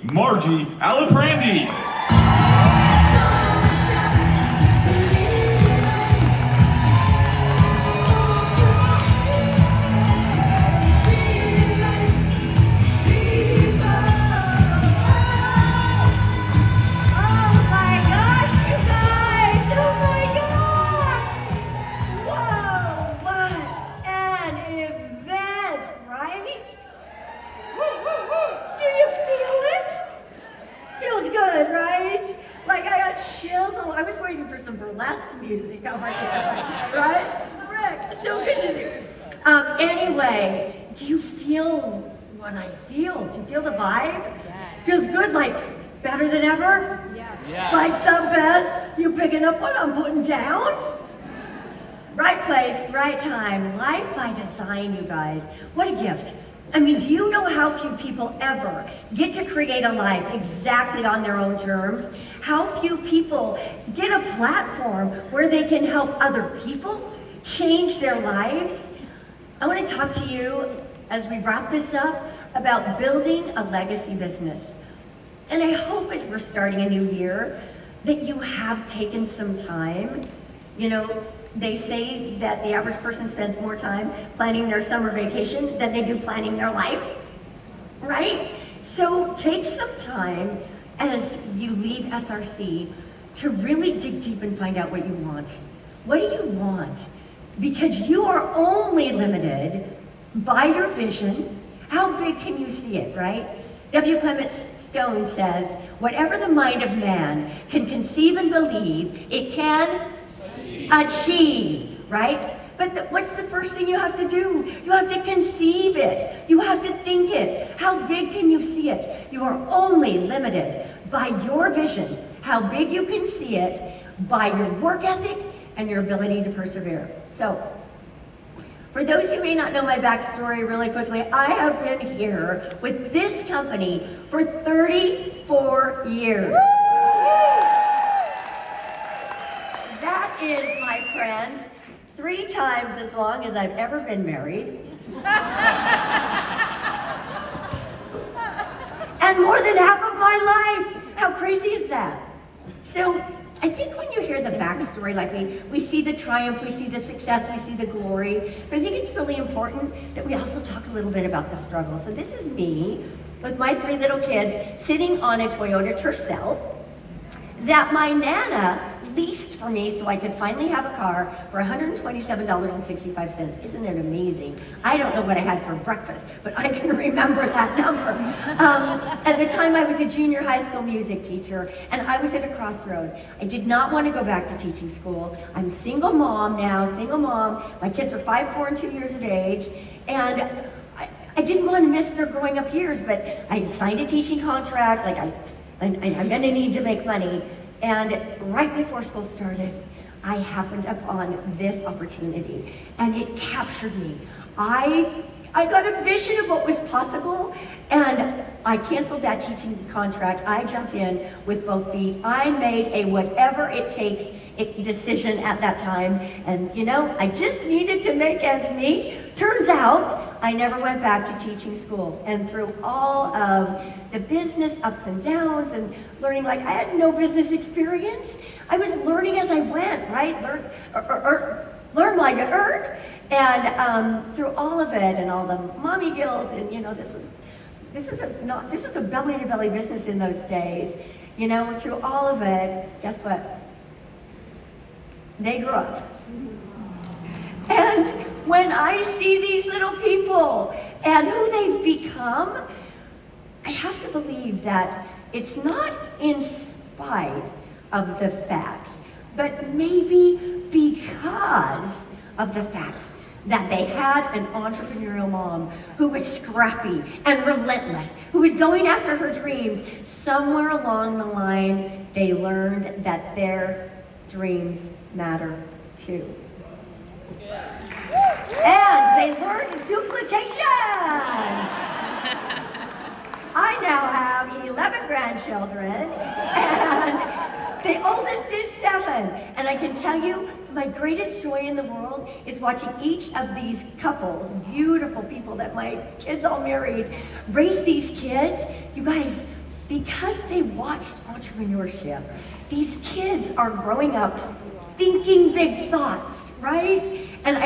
Margie Aliprandi. Music, oh my God, right? Rick, so good to see you. Anyway, do you feel what I feel? Do you feel the vibe? Yes. Feels good, like better than ever? Yes. Like the best? You picking up what I'm putting down? Right place, right time. Life by design, you guys. What a gift. I mean, do you know how few people ever get to create a life exactly on their own terms? How few people get a platform where they can help other people change their lives? I want to talk to you as we wrap this up about building a legacy business. And I hope as we're starting a new year that you have taken some time. You know, they say that the average person spends more time planning their summer vacation than they do planning their life, right? So take some time as you leave SRC to really dig deep and find out what you want. What do you want? Because you are only limited by your vision. How big can you see it, right? W. Clement Stone says, whatever the mind of man can conceive and believe, it can achieve, right? But what's the first thing you have to do? You have to conceive it. You have to think it. How big can you see it? You are only limited by your vision, how big you can see it, by your work ethic and your ability to persevere. So, for those who may not know my backstory really quickly, I have been here with this company for 34 years. That is, my friends, 3 times as long as I've ever been married. And more than half of my life. How crazy is that? So I think when you hear the backstory, like we see the triumph, we see the success, we see the glory, but I think it's really important that we also talk a little bit about the struggle. So this is me with my 3 little kids sitting on a Toyota Tercel that my Nana leased for me so I could finally have a car for $127.65. Isn't it amazing? I don't know what I had for breakfast, but I can remember that number. At the time, I was a junior high school music teacher, and I was at a crossroad. I did not want to go back to teaching school. I'm a single mom now, single mom. My kids are 5, 4, and 2 years of age, and I didn't want to miss their growing up years, but I signed a teaching contract, like I'm gonna need to make money. And right before school started, I happened upon this opportunity, and it captured me. I got a vision of what was possible, and I canceled that teaching contract. I jumped in with both feet. I made a whatever it takes decision at that time, and you know, I just needed to make ends meet. Turns out, I never went back to teaching school, and through all of the business ups and downs and learning, like I had no business experience. I was learning as I went, right? Learn while you earn. And through all of it and all the mommy guilt, and you know, this was a belly to belly business in those days. You know, through all of it, guess what? They grew up. And when I see these little people and who they've become, I have to believe that it's not in spite of the fact, but maybe because of the fact that they had an entrepreneurial mom who was scrappy and relentless, who was going after her dreams. Somewhere along the line, they learned that their dreams matter too. And they learned duplication. I now have 11 grandchildren, and the oldest is 7. And I can tell you, my greatest joy in the world is watching each of these couples, beautiful people that my kids all married, raise these kids. You guys, because they watched entrepreneurship. These kids are growing up thinking big thoughts, right? And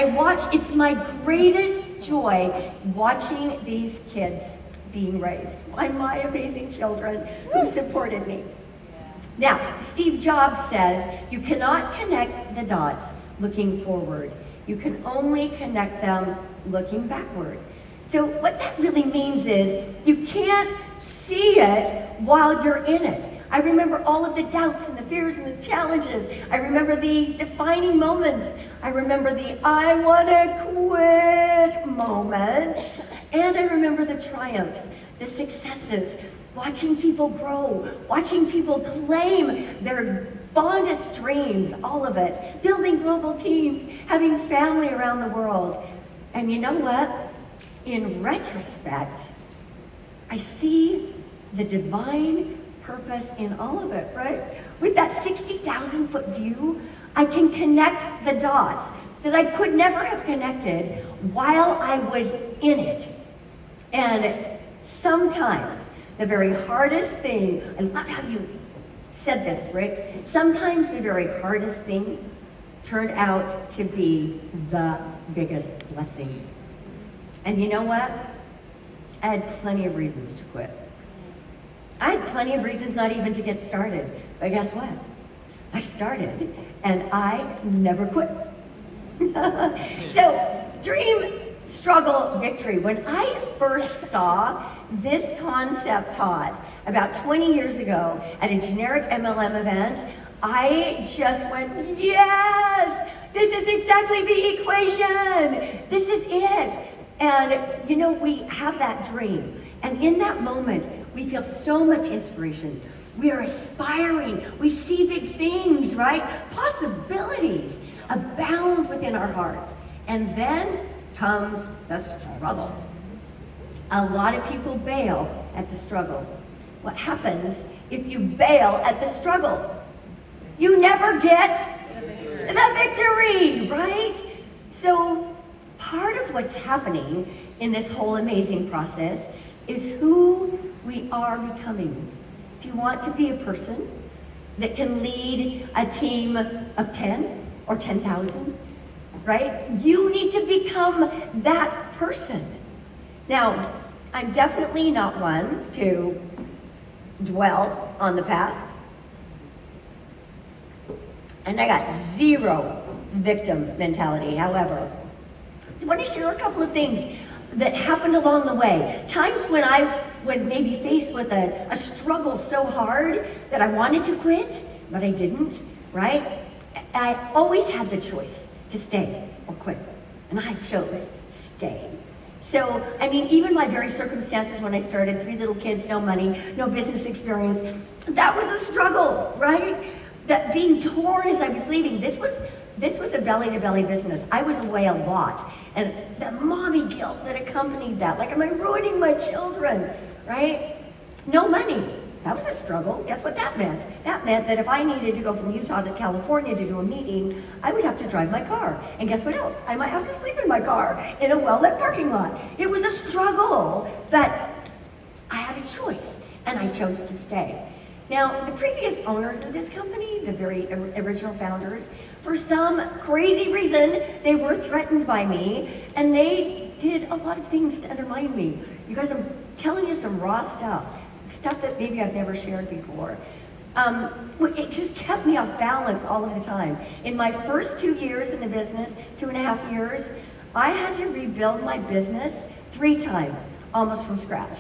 it's my greatest joy watching these kids being raised by my amazing children who supported me. Now, Steve Jobs says, you cannot connect the dots looking forward. You can only connect them looking backward. So what that really means is you can't see it while you're in it. I remember all of the doubts and the fears and the challenges. I remember the defining moments. I remember the I want to quit moments. And I remember the triumphs, the successes, watching people grow, watching people claim their fondest dreams, all of it, building global teams, having family around the world. And you know what? In retrospect, I see the divine purpose in all of it, right? With that 60,000 foot view, I can connect the dots that I could never have connected while I was in it. And sometimes the very hardest thing, I love how you said this, Rick, sometimes the very hardest thing turned out to be the biggest blessing. And you know what? I had plenty of reasons to quit. I had plenty of reasons not even to get started. But guess what? I started and I never quit. So, dream, struggle, victory. When I first saw this concept taught about 20 years ago at a generic MLM event, I just went, yes, this is exactly the equation. This is it. And you know, we have that dream. And in that moment, we feel so much inspiration. We are aspiring. We see big things, right? Possibilities abound within our hearts. And then comes the struggle. A lot of people bail at the struggle. What happens if you bail at the struggle? You never get the victory, right? So part of what's happening in this whole amazing process is who we are becoming. If you want to be a person that can lead a team of 10 or 10,000, right? You need to become that person. Now, I'm definitely not one to dwell on the past. And I got zero victim mentality, however. So I want to share a couple of things that happened along the way. Times when I was maybe faced with a struggle so hard that I wanted to quit, but I didn't, right? I always had the choice to stay or quit, and I chose stay. So, I mean, even my very circumstances when I started, 3 little kids, no money, no business experience, that was a struggle, right? That being torn as I was leaving, this was a belly-to-belly business. I was away a lot, and the mommy guilt that accompanied that, like, am I ruining my children, right? No money. That was a struggle. Guess what that meant? That meant that if I needed to go from Utah to California to do a meeting, I would have to drive my car. And guess what else? I might have to sleep in my car in a well-lit parking lot. It was a struggle, but I had a choice, and I chose to stay. Now, the previous owners of this company, the very original founders, for some crazy reason, they were threatened by me, and they did a lot of things to undermine me. You guys, I'm telling you some raw stuff that maybe I've never shared before. It just kept me off balance all of the time. In my first 2 years in the business, 2.5 years, I had to rebuild my business 3 times, almost from scratch.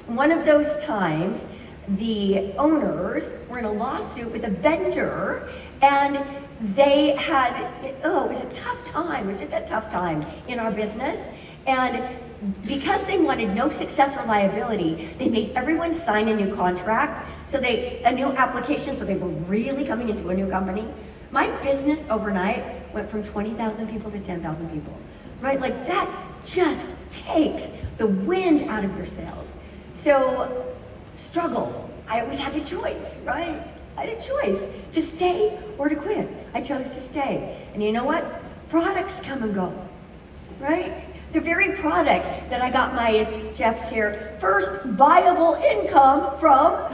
One of those times, the owners were in a lawsuit with a vendor, and they had, it was a tough time, it was just a tough time in our business. And because they wanted no success or liability, they made everyone sign a new contract, a new application, so they were really coming into a new company. My business overnight went from 20,000 people to 10,000 people, right? Like, that just takes the wind out of your sails. So, struggle. I always had a choice, right? I had a choice to stay or to quit. I chose to stay. And you know what? Products come and go, right? The very product that I got my, Jeff's here, first viable income from,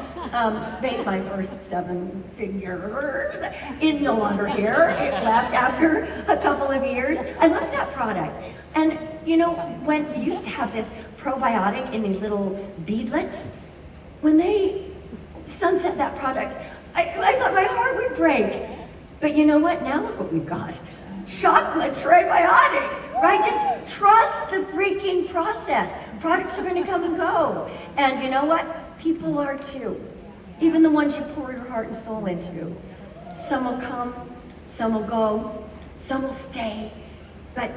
made my first 7 figures, is no longer here. It left after a couple of years. I love that product. And you know, when we used to have this probiotic in these little beadlets, when they sunset that product, I thought my heart would break. But you know what? Now look what we've got. Chocolate prebiotic, right? Just trust the freaking process. Products are going to come and go. And you know what? People are too. Even the ones you pour your heart and soul into. Some will come, some will go, some will stay. But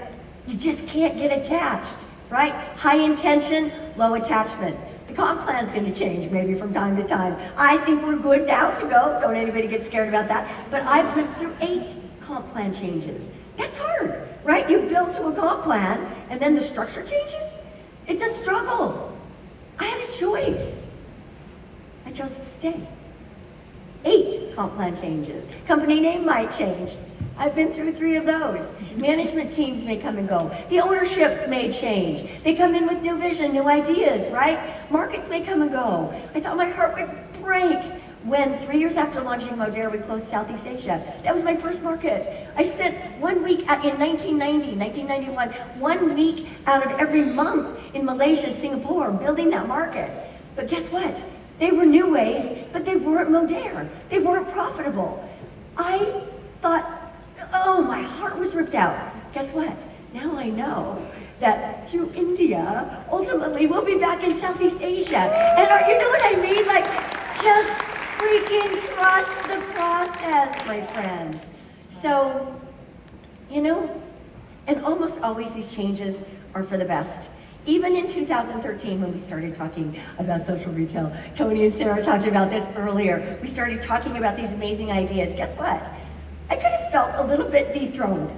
you just can't get attached, right? High intention, low attachment. The comp plan's going to change maybe from time to time. I think we're good now to go. Don't anybody get scared about that. But I've lived through 8 comp plan changes. That's hard, right? You build to a comp plan and then the structure changes. It's a struggle. I had a choice. I chose to stay. 8 comp plan changes. Company name might change. I've been through 3 of those. Management teams may come and go. The ownership may change. They come in with new vision, new ideas, right? Markets may come and go. I thought my heart would break when 3 years after launching Modera, we closed Southeast Asia. That was my first market. I spent 1 week in 1991, 1 week out of every month in Malaysia, Singapore, building that market. But guess what? They were new ways, but they weren't Modera. They weren't profitable. I thought, oh, my heart was ripped out. Guess what? Now I know that through India, ultimately we'll be back in Southeast Asia. And you know what I mean? Like, just freaking trust the process, my friends. So, you know, and almost always these changes are for the best. Even in 2013, when we started talking about social retail, Tony and Sarah talked about this earlier. We started talking about these amazing ideas. Guess what? I could have felt a little bit dethroned.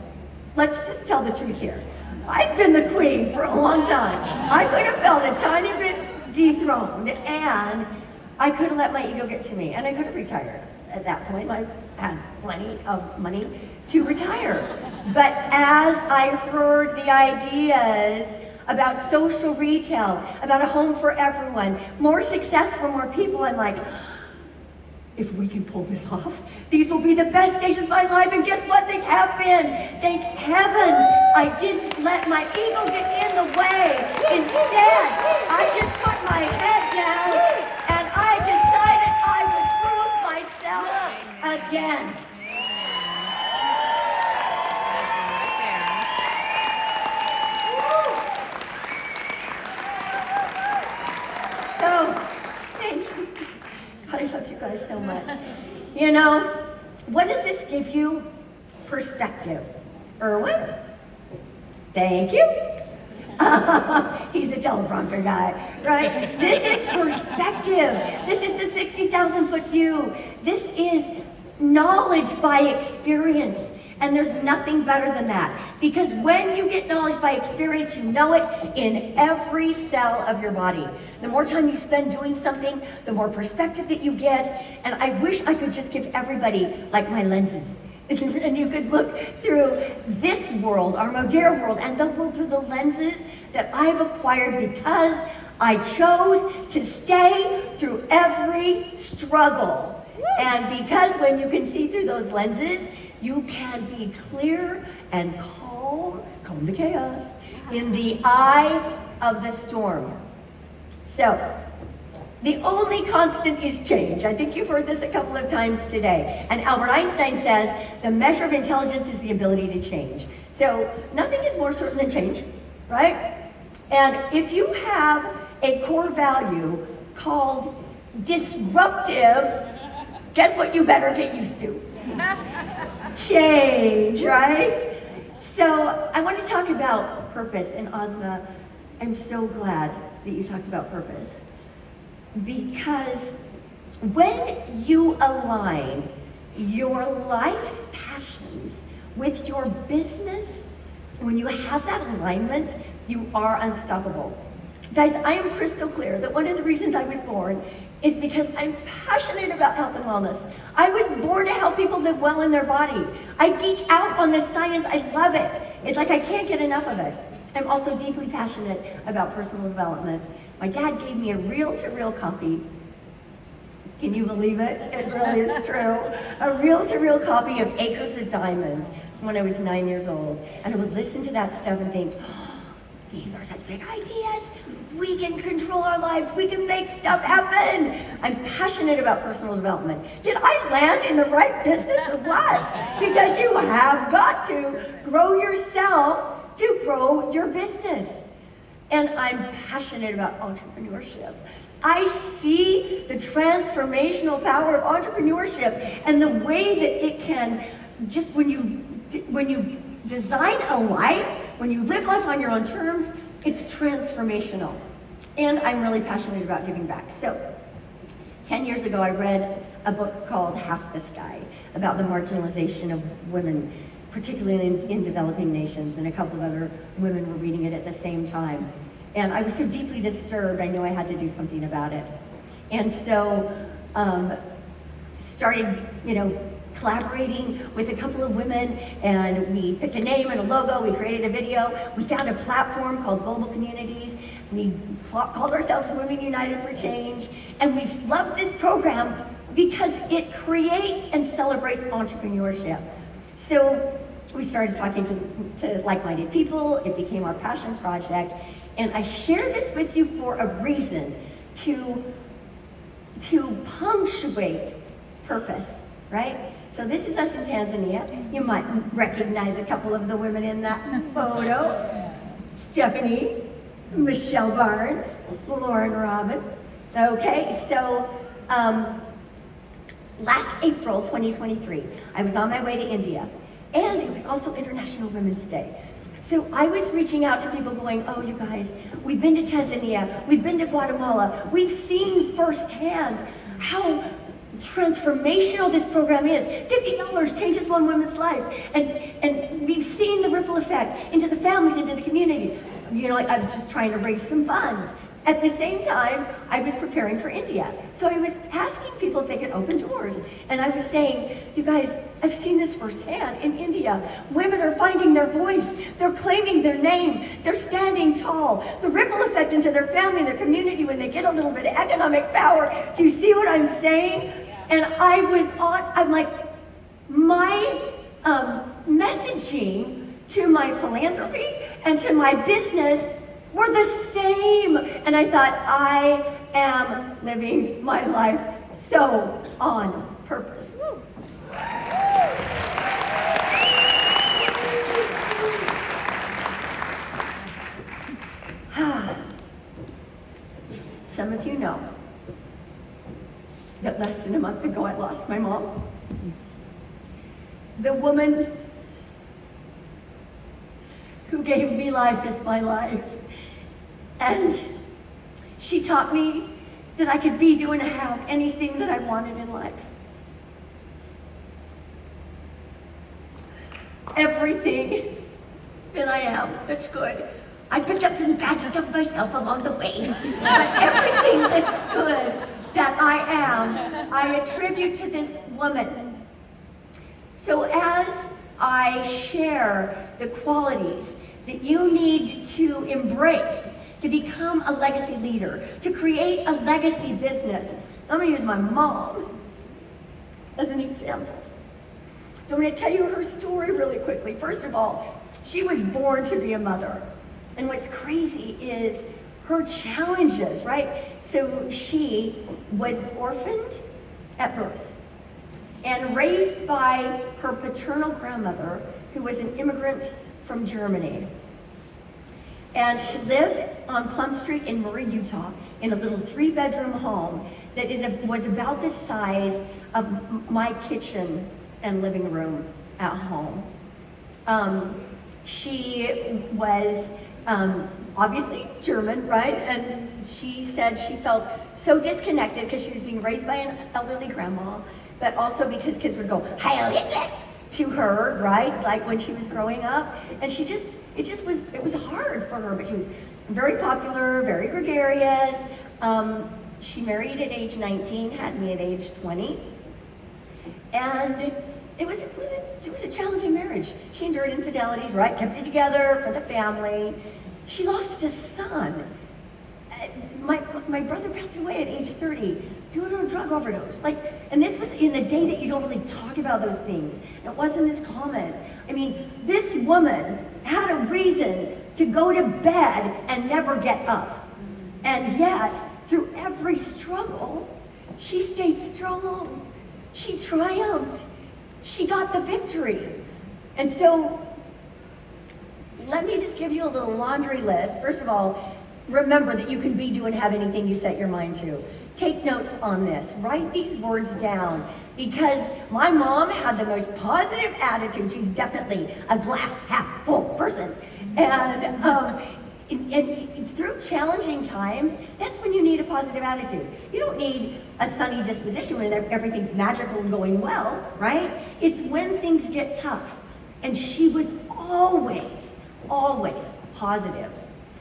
Let's just tell the truth here. I've been the queen for a long time. I could have felt a tiny bit dethroned, and I could have let my ego get to me, and I could have retired. At that point, I had plenty of money to retire. But as I heard the ideas about social retail, about a home for everyone, more success for more people, I'm like, if we can pull this off, these will be the best days of my life. And guess what? They have been. Thank heavens I didn't let my ego get in the way. Instead, I just put my head down and I decided I would prove myself again. So, thank you. I love you guys so much. You know, what does this give you? Perspective. Erwin? Thank you. He's the teleprompter guy, right? This is perspective. This is the 60,000 foot view. This is knowledge by experience. And there's nothing better than that. Because when you get knowledge by experience, you know it in every cell of your body. The more time you spend doing something, the more perspective that you get. And I wish I could just give everybody like my lenses. And you could look through this world, our Modera world, and the world through the lenses that I've acquired because I chose to stay through every struggle. And because when you can see through those lenses, you can be clear and calm the chaos, in the eye of the storm. So, the only constant is change. I think you've heard this a couple of times today. And Albert Einstein says, the measure of intelligence is the ability to change. So, nothing is more certain than change, right? And if you have a core value called disruptive, guess what you better get used to? Change, right? So I want to talk about purpose. And Ozma, I'm so glad that you talked about purpose. Because when you align your life's passions with your business, when you have that alignment, you are unstoppable. Guys, I am crystal clear that one of the reasons I was born is because I'm passionate about health and wellness. I was born to help people live well in their body. I geek out on this science. I love it. It's like I can't get enough of it. I'm also deeply passionate about personal development. My dad gave me a reel-to-reel copy. Can you believe it? It really is true. A reel-to-reel copy of Acres of Diamonds when I was 9 years old. And I would listen to that stuff and think, oh, these are such big ideas. We can control our lives. We can make stuff happen. I'm passionate about personal development. Did I land in the right business or what? Because you have got to grow yourself to grow your business. And I'm passionate about entrepreneurship. I see the transformational power of entrepreneurship and the way that it can, just when you design a life, when you live life on your own terms, it's transformational. And I'm really passionate about giving back. So 10 years ago, I read a book called Half the Sky about the marginalization of women, particularly in developing nations, and a couple of other women were reading it at the same time. And I was so deeply disturbed, I knew I had to do something about it. And so started, collaborating with a couple of women, and we picked a name and a logo, we created a video, we found a platform called Global Communities, we called ourselves Women United for Change, and we've loved this program because it creates and celebrates entrepreneurship. So we started talking to like-minded people, it became our passion project, and I share this with you for a reason, to punctuate purpose, right? So this is us in Tanzania. You might recognize a couple of the women in that photo. Stephanie, Michelle Barnes, Lauren Robin. Okay, so last April 2023, I was on my way to India, and it was also International Women's Day. So I was reaching out to people going, oh, you guys, we've been to Tanzania, we've been to Guatemala, we've seen firsthand how transformational this program is. $50 changes one woman's life. And we've seen the ripple effect into the families, into the communities. I was just trying to raise some funds. At the same time, I was preparing for India. So I was asking people to get open doors. And I was saying, you guys, I've seen this firsthand in India. Women are finding their voice. They're claiming their name. They're standing tall. The ripple effect into their family, their community, when they get a little bit of economic power. Do you see what I'm saying? And I'm like, my messaging to my philanthropy and to my business were the same. And I thought, I am living my life so on purpose. Some of you know that less than a month ago I lost my mom. The woman who gave me life is my life. And she taught me that I could be, do, and have anything that I wanted in life. Everything that I am that's good. I picked up some bad stuff myself along the way, but everything that's good that I am, I attribute to this woman. So as I share the qualities that you need to embrace to become a legacy leader, to create a legacy business, I'm gonna use my mom as an example. So I'm gonna tell you her story really quickly. First of all, she was born to be a mother. And what's crazy is her challenges, right? So she was orphaned at birth and raised by her paternal grandmother, who was an immigrant from Germany. And she lived on Plum Street in Murray, Utah, in a little 3-bedroom home that was about the size of my kitchen and living room at home. She was obviously German, right? And she said she felt so disconnected because she was being raised by an elderly grandma, but also because kids would go, Heil Hitler, to her, right? Like when she was growing up. And it was hard for her, but she was very popular, very gregarious. She married at age 19, had me at age 20. And it was a challenging marriage. She endured infidelities, right? Kept it together for the family. She lost a son. My brother passed away at age 30 due to a drug overdose. And this was in a day that you don't really talk about those things. It wasn't as common. I mean, this woman had a reason to go to bed and never get up. And yet, through every struggle, she stayed strong. She triumphed. She got the victory. And so, let me just give you a little laundry list. First of all, remember that you can be, do, and have anything you set your mind to. Take notes on this. Write these words down, because my mom had the most positive attitude. She's definitely a glass half full person. And through challenging times, that's when you need a positive attitude. You don't need a sunny disposition when everything's magical and going well, right? It's when things get tough. And she was always positive.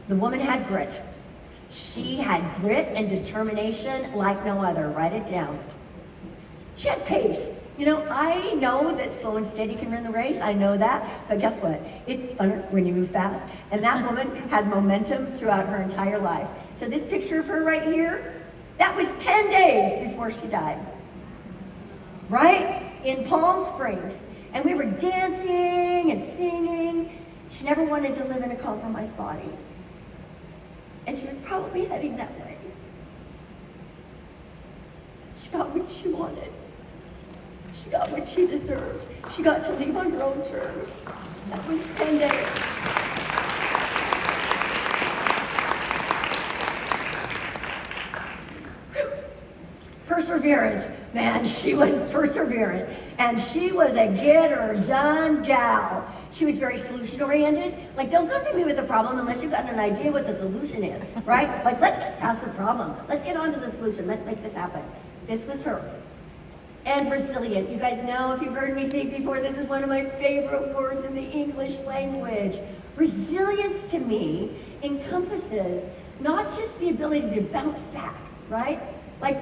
The woman had grit. She had grit and determination like no other. Write it down. She had pace. I know that slow and steady can win the race. I know that. But guess what? It's funner when you move fast. And that woman had momentum throughout her entire life. So this picture of her right here, that was 10 days before she died. Right? In Palm Springs. And we were dancing and singing. She never wanted to live in a compromised body. And she was probably heading that way. She got what she wanted. She got what she deserved. She got to leave on her own terms. That was 10 days. Perseverance. Man, she was perseverant. And she was a get-her-done gal. She was very solution-oriented. Don't come to me with a problem unless you've got an idea what the solution is, right? Let's get past the problem. Let's get on to the solution. Let's make this happen. This was her. And resilient. You guys know, if you've heard me speak before, this is one of my favorite words in the English language. Resilience to me encompasses not just the ability to bounce back, right?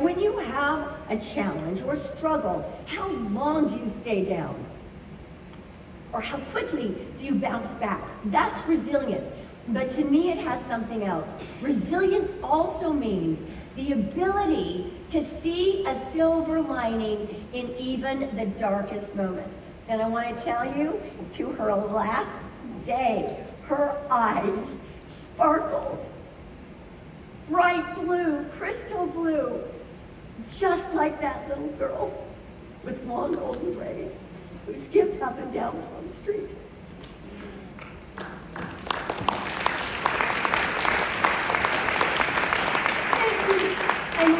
When you have a challenge or struggle, how long do you stay down? Or how quickly do you bounce back? That's resilience. But to me, it has something else. Resilience also means the ability to see a silver lining in even the darkest moment. And I want to tell you, to her last day, her eyes sparkled. Bright blue, crystal blue, just like that little girl with long golden braids who skipped up and down Plum Street.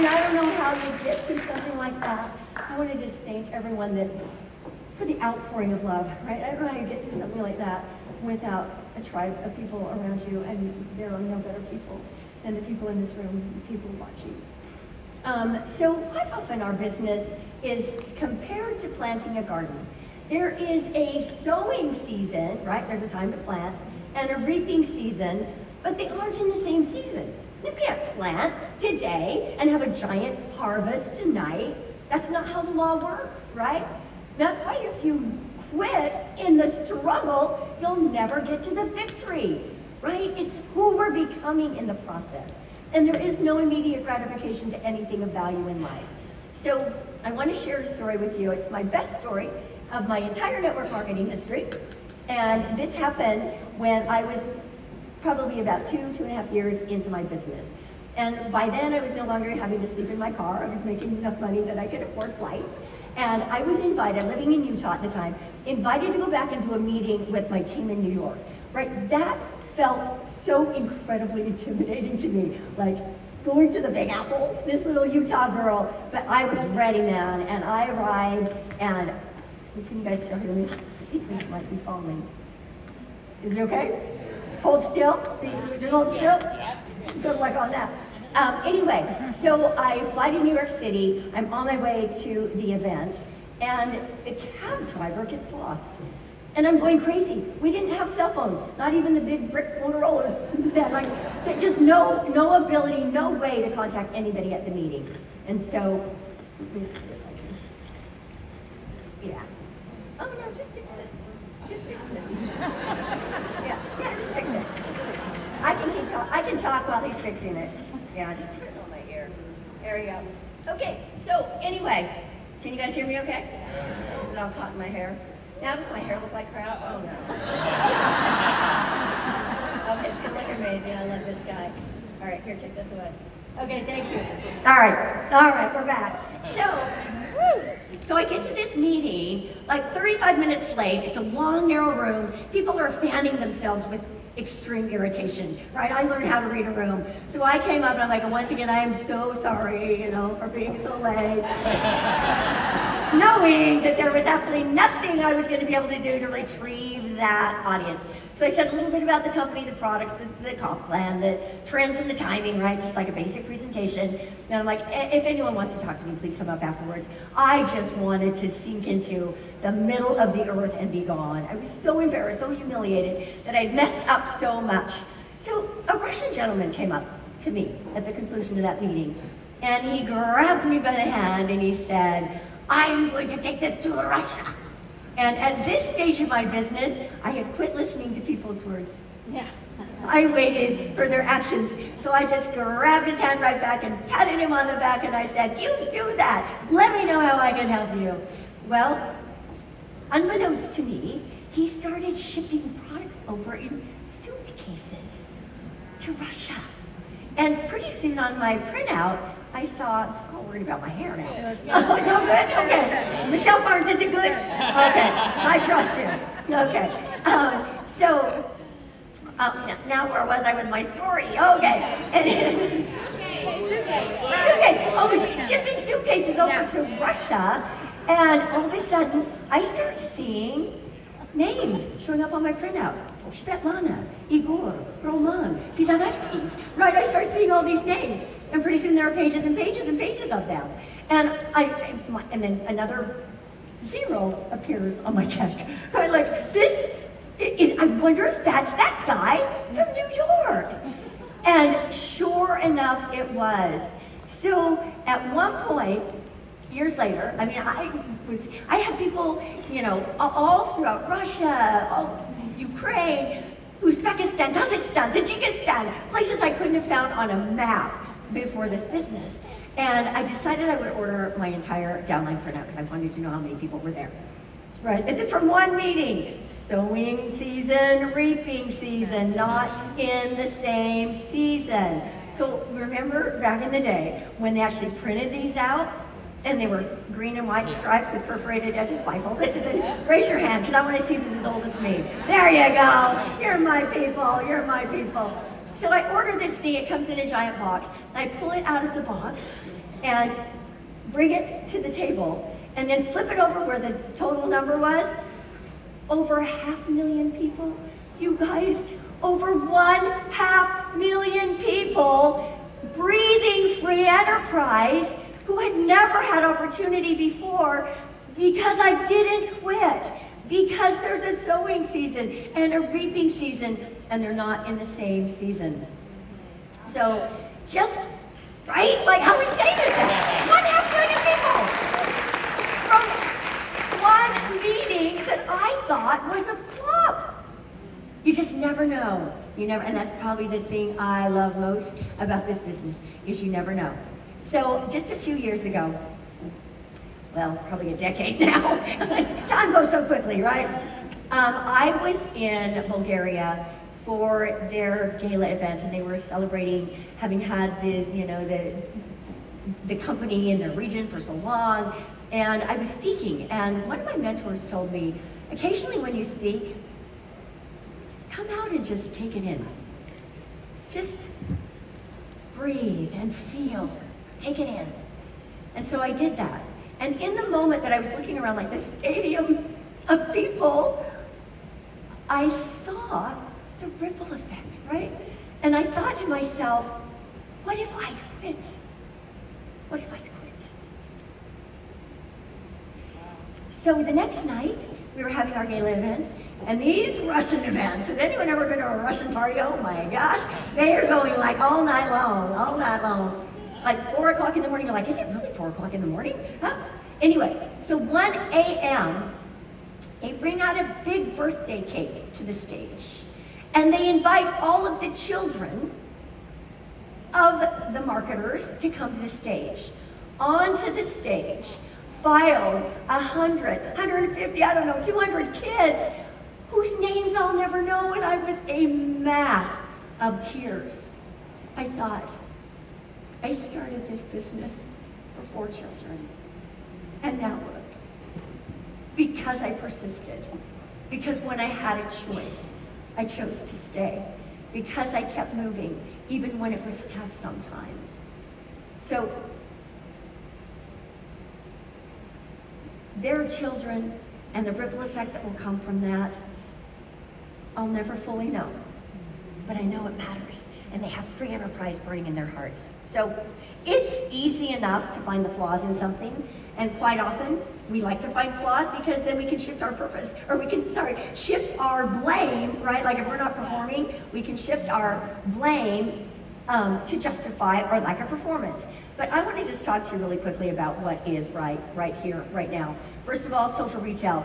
I don't know how you get through something like that. I want to just thank everyone for the outpouring of love, right? I don't know how you get through something like that without a tribe of people around you, and there are no better people than the people in this room, the people watching. So quite often our business is compared to planting a garden. There is a sowing season, right? There's a time to plant, and a reaping season, but they aren't in the same season. You can't plant today and have a giant harvest tonight. That's not how the law works, right? That's why if you quit in the struggle, you'll never get to the victory, right? It's who we're becoming in the process. And there is no immediate gratification to anything of value in life. So I want to share a story with you. It's my best story of my entire network marketing history. And this happened when I was probably about 2.5 years into my business. And by then I was no longer having to sleep in my car. I was making enough money that I could afford flights. And I was invited, living in Utah at the time, invited to go back into a meeting with my team in New York, right? That felt so incredibly intimidating to me, like going to the Big Apple, this little Utah girl, but I was ready, man, and I arrived, and can you guys still hear me? Secrets might be falling. Is it okay? Hold still? Just hold still? Good luck on that. Anyway, so I fly to New York City. I'm on my way to the event, and the cab driver gets lost. And I'm going crazy. We didn't have cell phones, not even the big brick Motorola's. That just no ability, no way to contact anybody at the meeting. And so, let me see if I can. Yeah. Oh no, just fix this. Just fix this. Yeah, just fix it. I can he's fixing it. Yeah, just put it on my ear. There you go. Okay, so anyway, can you guys hear me okay? Is it all caught in my hair? Now does my hair look like crap? Oh no. Okay, it's gonna look amazing. I love this guy. All right, here, take this away. Okay, thank you. All right, we're back. So I get to this meeting, like 35 minutes late. It's a long, narrow room. People are fanning themselves with extreme irritation, right? I learned how to read a room. So I came up and I'm like, once again, I am so sorry, for being so late. Knowing that there was absolutely nothing I was going to be able to do to retrieve that audience. So I said a little bit about the company, the products, the comp plan, the trends and the timing, right? Just like a basic presentation. And I'm like, if anyone wants to talk to me, please come up afterwards. I just wanted to sink into the middle of the earth and be gone. I was so embarrassed, so humiliated that I'd messed up so much. So a Russian gentleman came up to me at the conclusion of that meeting. And he grabbed me by the hand and he said, I'm going to take this to Russia. And at this stage of my business, I had quit listening to people's words. Yeah. I waited for their actions. So I just grabbed his hand right back and patted him on the back and I said, you do that. Let me know how I can help you. Well, unbeknownst to me, he started shipping products over in suitcases to Russia. And pretty soon on my printout, I saw, I'm so worried about my hair now. Oh, it's all good? Okay. Michelle Barnes, is it good? Okay, I trust you. Okay. Now where was I with my story? Okay. Suitcase. Oh, shipping suitcases over to Russia. And all of a sudden, I start seeing names showing up on my printout. Svetlana, Igor, Roman, Pizanevskis. Right, I start seeing all these names. And pretty soon there are pages and pages and pages of them. And then another zero appears on my check. I'm like, I wonder if that's that guy from New York. And sure enough, it was. So at one point, years later, I had people, all throughout Russia, Ukraine, Uzbekistan, Kazakhstan, Tajikistan, places I couldn't have found on a map before this business. And I decided I would order my entire downline printout because I wanted to know how many people were there. Right, this is from one meeting. Sowing season, reaping season, not in the same season. So remember back in the day when they actually printed these out and they were green and white stripes with perforated edges, bifold. Raise your hand because I want to see who's as old as me. There you go. You're my people. You're my people. So I order this thing. It comes in a giant box. I pull it out of the box and bring it to the table and then flip it over where the total number was. Over 500,000 people. You guys, over 500,000 people breathing free enterprise who had never had opportunity before because I didn't quit. Because there's a sowing season and a reaping season, and they're not in the same season. So, right? Like, how insane is that? 1,500,000 people from one meeting that I thought was a flop. You just never know. And that's probably the thing I love most about this business, is you never know. So, just a few years ago, well, probably a decade now. Time goes so quickly, right? I was in Bulgaria for their gala event, and they were celebrating having had the company in their region for so long. And I was speaking, and one of my mentors told me, occasionally when you speak, come out and just take it in. Just breathe and feel, take it in. And so I did that. And in the moment that I was looking around like this stadium of people, I saw the ripple effect, right? And I thought to myself, what if I'd quit? What if I'd quit? So the next night, we were having our gala event, and these Russian events, has anyone ever been to a Russian party? Oh my gosh, they are going like all night long. Like 4 o'clock in the morning, you're like, is it really 4 o'clock in the morning? Huh? Anyway, so 1 a.m., they bring out a big birthday cake to the stage. And they invite all of the children of the marketers to come to the stage. Onto the stage filed 100, 150, I don't know, 200 kids whose names I'll never know, and I was a mass of tears. I thought, I started this business for 4 children, and now look. Because I persisted. Because when I had a choice, I chose to stay. Because I kept moving, even when it was tough sometimes. So, their children and the ripple effect that will come from that, I'll never fully know. But I know it matters, and they have free enterprise burning in their hearts. So it's easy enough to find the flaws in something, and quite often we like to find flaws because then we can shift our purpose, or we can, shift our blame, right? Like if we're not performing, we can shift our blame to justify our lack of performance. But I want to just talk to you really quickly about what is right here, right now. First of all, social retail.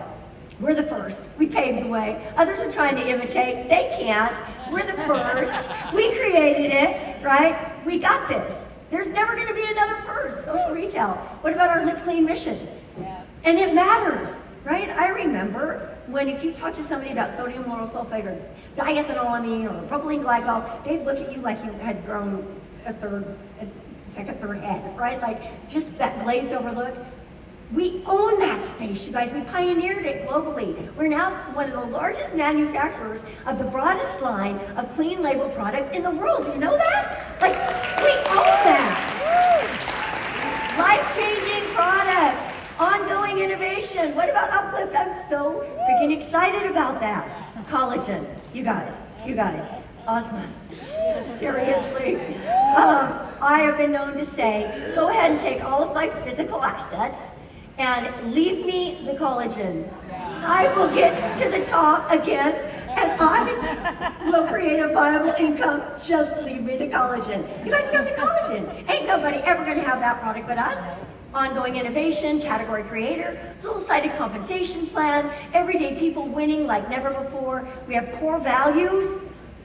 We're the first. We paved the way. Others are trying to imitate. They can't. We're the first. We created it, right? We got this. There's never going to be another first. Social retail. What about our Live Clean mission? Yes. And it matters, right? I remember when if you talk to somebody about sodium lauryl sulfate or diethanolamine or propylene glycol, they'd look at you like you had grown a second, third head, right? Like just that glazed over look. We own that space, you guys. We pioneered it globally. We're now one of the largest manufacturers of the broadest line of clean label products in the world. Do you know that? Like, we own that. Life-changing products, ongoing innovation. What about Uplift? I'm so freaking excited about that. Collagen, you guys, Ozma. Seriously. I have been known to say, go ahead and take all of my physical assets and leave me the collagen. I will get to the top again, and I will create a viable income. Just leave me the collagen. You guys got the collagen. Ain't nobody ever gonna have that product but us. Ongoing innovation, category creator, dual-sided compensation plan, everyday people winning like never before. We have core values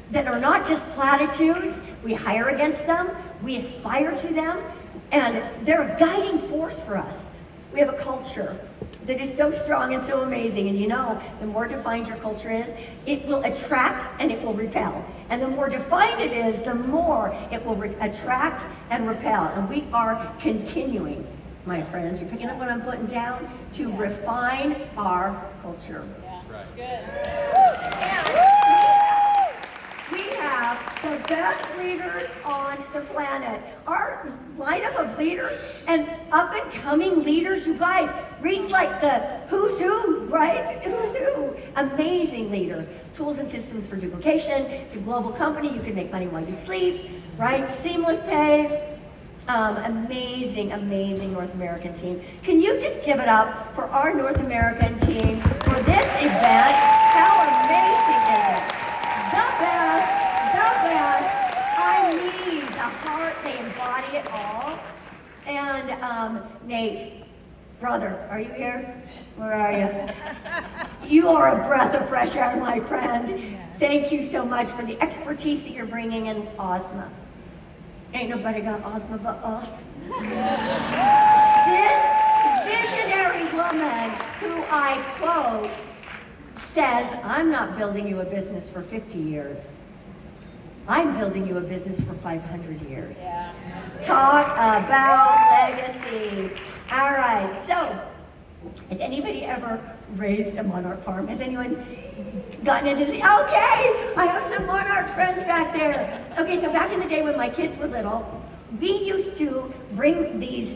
that are not just platitudes. We hire against them, we aspire to them, and they're a guiding force for us. We have a culture that is so strong and so amazing, and you know, the more defined your culture is, it will attract and it will repel. And the more defined it is, the more it will attract and repel. And we are continuing, my friends, you're picking up what I'm putting down, to refine our culture. Yeah, that's good. We have the best leaders on the planet. Our lineup of leaders and up-and-coming leaders, you guys, reads like the who's who, right? Who's who. Amazing leaders. Tools and systems for duplication. It's a global company. You can make money while you sleep, right? Seamless pay. Amazing North American team. Can you just give it up for our North American team for this event? How amazing is it? The best. I need the heart, they embody it all. And Nate, brother, are you here? Where are you? You are a breath of fresh air, my friend. Thank you so much for the expertise that you're bringing in Ozma. Ain't nobody got Ozma but us. This visionary woman, who I quote, says, I'm not building you a business for 50 years. I'm building you a business for 500 years. Yeah. Talk about legacy. All right, so has anybody ever raised a monarch farm? Has anyone gotten into this? Okay, I have some monarch friends back there. Okay, so back in the day when my kids were little, we used to bring these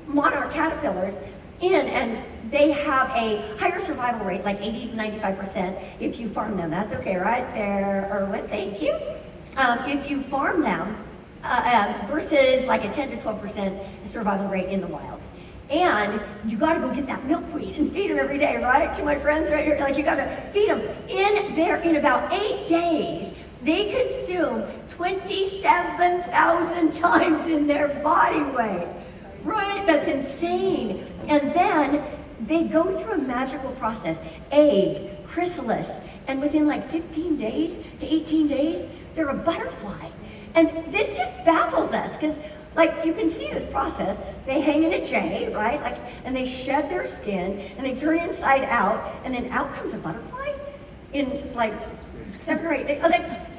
monarch caterpillars in, and they have a higher survival rate, like 80 to 95% if you farm them. That's okay, right there, Erwin, thank you. If you farm them, versus like a 10 to 12% survival rate in the wilds. And you gotta go get that milkweed and feed them every day, right? To my friends right here, like you gotta feed them. In about 8 days, they consume 27,000 times in their body weight. Right, that's insane. And then they go through a magical process, egg, chrysalis, and within like 15 days to 18 days, they're a butterfly. And this just baffles us, because like you can see this process. They hang in a J, right? Like, and they shed their skin, and they turn inside out, and then out comes a butterfly in like 7 or 8 days.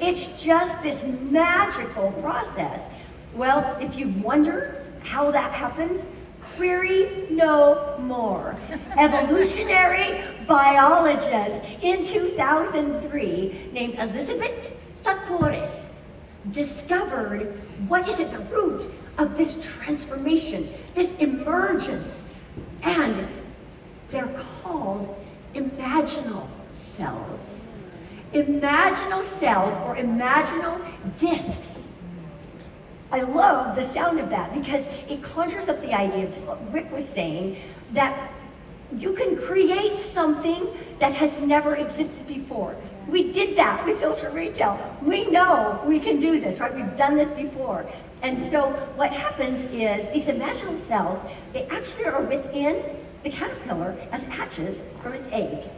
It's just this magical process. Well, if you've wondered how that happens, query no more. Evolutionary biologist in 2003 named Elizabeth Sartorius discovered what is at the root of this transformation, this emergence, and they're called imaginal cells. Imaginal cells, or imaginal discs. I love the sound of that because it conjures up the idea of just what Rick was saying, that you can create something that has never existed before. We did that with social retail. We know we can do this, right? We've done this before. And so what happens is these imaginal cells, they actually are within the caterpillar as it hatches from its egg.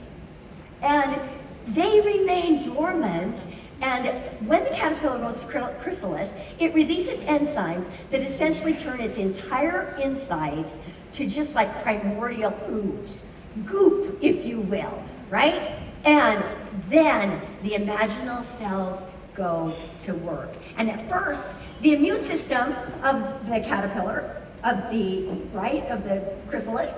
And they remain dormant, and when the caterpillar goes to chrysalis, it releases enzymes that essentially turn its entire insides to just like primordial ooze, goop, if you will, right? And then the imaginal cells go to work. And at first, the immune system of the caterpillar, of the chrysalis,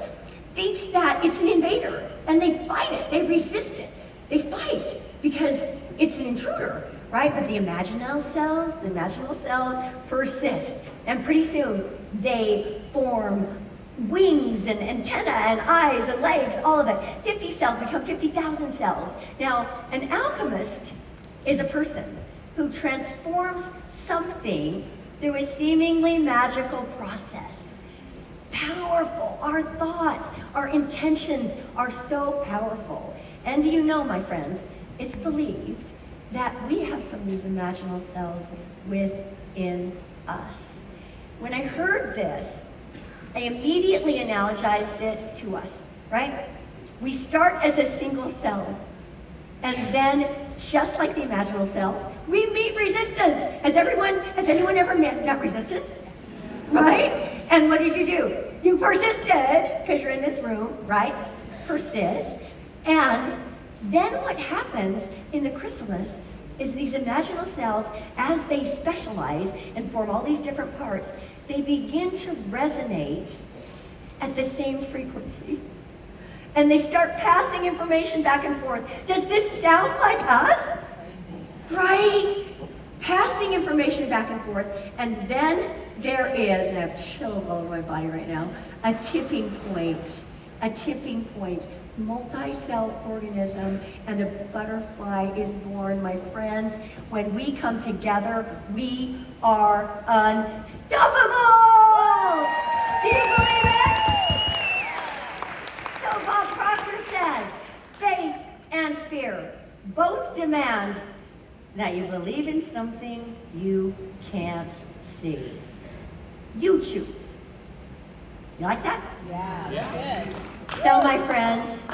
thinks that it's an invader, and they fight it, they resist it. They fight because it's an intruder, right? But the imaginal cells persist. And pretty soon they form wings and antenna and eyes and legs, all of it. 50 cells become 50,000 cells. Now, an alchemist is a person who transforms something through a seemingly magical process. Powerful. Our thoughts, our intentions are so powerful. And do you know, my friends, it's believed that we have some of these imaginal cells within us. When I heard this, I immediately analogized it to us, right? We start as a single cell, and then, just like the imaginal cells, we meet resistance. Has anyone ever met resistance? Right? And what did you do? You persisted, because you're in this room, right? Persist. And then what happens in the chrysalis is these imaginal cells, as they specialize and form all these different parts, they begin to resonate at the same frequency. And they start passing information back and forth. Does this sound like us? Right? Passing information back and forth. And then there is, and I have chills all over my body right now, a tipping point. A tipping point. Multi-cell organism, and a butterfly is born, my friends. When we come together, we are unstoppable! Do you believe it? So Bob Proctor says, faith and fear both demand that you believe in something you can't see. You choose. You like that? Yeah. Good. So, my friends,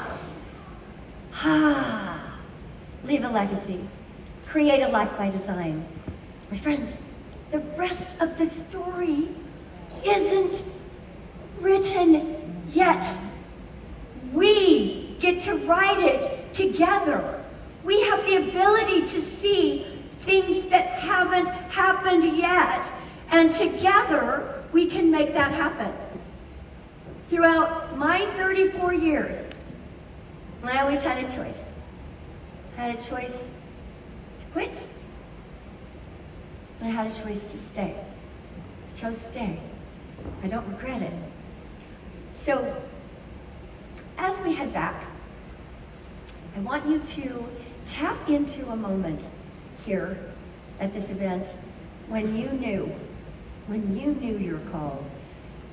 leave a legacy, create a life by design. My friends, the rest of the story isn't written yet. We get to write it together. We have the ability to see things that haven't happened yet, and together we can make that happen. Throughout my 34 years, I always had a choice. I had a choice to quit, but I had a choice to stay. I chose to stay. I don't regret it. So, as we head back, I want you to tap into a moment here at this event when you knew you were called.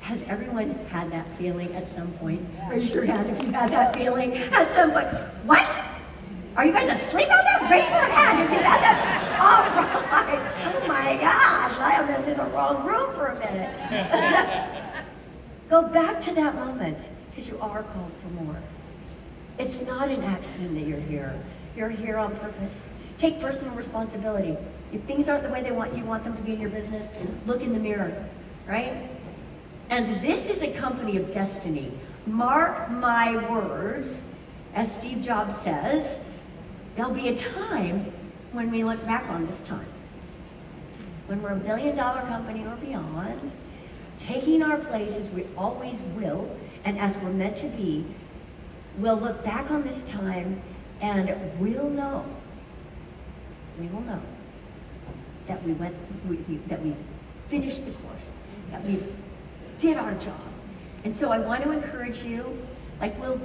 Has everyone had that feeling at some point? Yeah. Raise your hand if you've had that feeling at some point. What? Are you guys asleep out there? Raise your hand if you've had that. All right. Oh my gosh, I have been in the wrong room for a minute. Go back to that moment, because you are called for more. It's not an accident that you're here. You're here on purpose Take personal responsibility. If things aren't the way you want them to be in your business, look in the mirror, right? And this is a company of destiny. Mark my words, as Steve Jobs says, there'll be a time when we look back on this time. When we're $1 billion company or beyond, taking our place as we always will, and as we're meant to be, we'll look back on this time and we will know that we finished the course, that we did our job. And so I want to encourage you, like we'll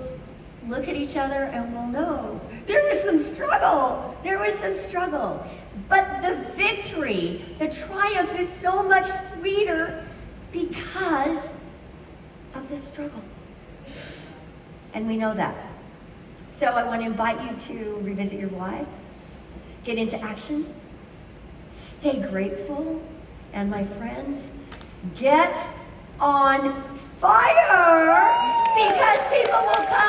look at each other and we'll know there was some struggle, but the victory, the triumph is so much sweeter because of the struggle. And we know that. So I want to invite you to revisit your why, get into action, stay grateful, and my friends, get on fire, because people will come